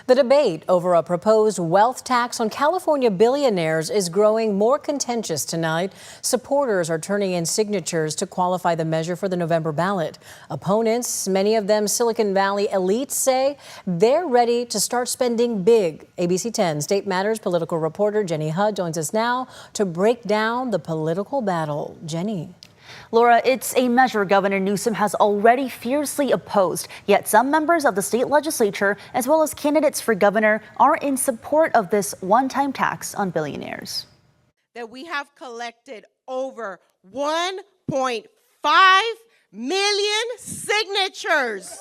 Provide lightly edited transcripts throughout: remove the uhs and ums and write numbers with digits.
The debate over a proposed wealth tax on California billionaires is growing more contentious tonight. Supporters are turning in signatures to qualify the measure for the November ballot. Opponents, many of them Silicon Valley elites, say they're ready to start spending big. ABC 10 State Matters political reporter Jenny Hudd joins us now to break down the political battle. Jenny. Laura, it's a measure Governor Newsom has already fiercely opposed, yet some members of the state legislature, as well as candidates for governor, are in support of this one-time tax on billionaires. That we have collected over 1.5 million signatures.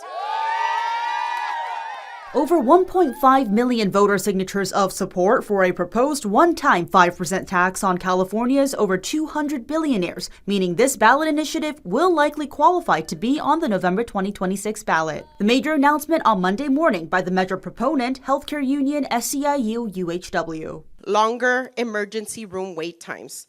Over 1.5 million voter signatures of support for a proposed one-time 5% tax on California's over 200 billionaires, meaning this ballot initiative will likely qualify to be on the November 2026 ballot. The major announcement on Monday morning by the measure proponent, healthcare union SEIU-UHW. Longer emergency room wait times,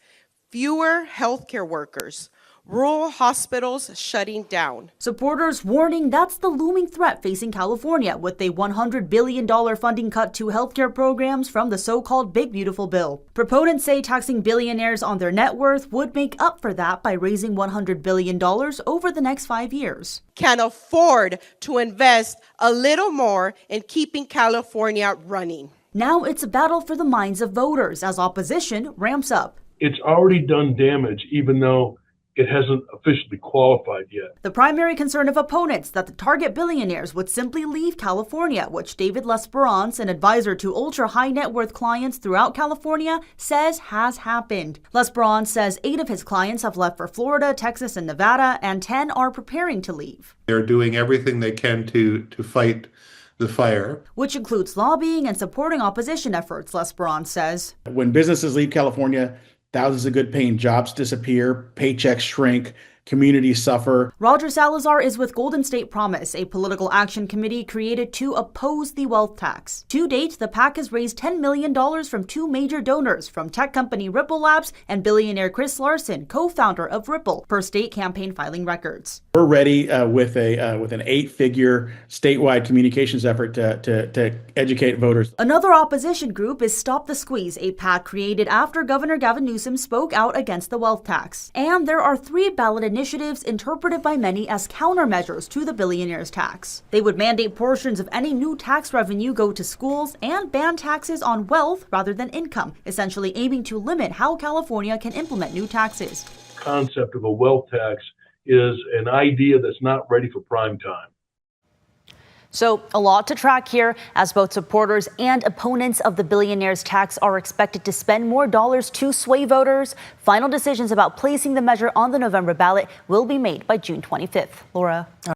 fewer healthcare workers, rural hospitals shutting down. Supporters warning that's the looming threat facing California with a $100 billion funding cut to healthcare programs from the so-called Big Beautiful Bill. Proponents say taxing billionaires on their net worth would make up for that by raising $100 billion over the next 5 years. Can afford to invest a little more in keeping California running. Now it's a battle for the minds of voters as opposition ramps up. It's already done damage, even though it hasn't officially qualified yet. The primary concern of opponents that the target billionaires would simply leave California, which David Lesperance, an advisor to ultra-high net worth clients throughout California, says has happened. Lesperance says 8 of his clients have left for Florida, Texas, and Nevada, and 10 are preparing to leave. They're doing everything they can to fight the fire, which includes lobbying and supporting opposition efforts, Lesperance says. When businesses leave California, thousands of good-paying jobs disappear, paychecks shrink, communities suffer. Roger Salazar is with Golden State Promise, a political action committee created to oppose the wealth tax. To date, the PAC has raised $10 million from 2 major donors, from tech company Ripple Labs and billionaire Chris Larson, co-founder of Ripple, per state campaign filing records. We're ready with an 8-figure statewide communications effort to educate voters. Another opposition group is Stop the Squeeze, a PAC created after Governor Gavin Newsom spoke out against the wealth tax. And there are 3 ballot initiatives interpreted by many as countermeasures to the billionaires tax. They would mandate portions of any new tax revenue go to schools and ban taxes on wealth rather than income, essentially aiming to limit how California can implement new taxes. The concept of a wealth tax is an idea that's not ready for prime time. So a lot to track here, as both supporters and opponents of the billionaires tax are expected to spend more dollars to sway voters. Final decisions about placing the measure on the November ballot will be made by June 25th. Laura.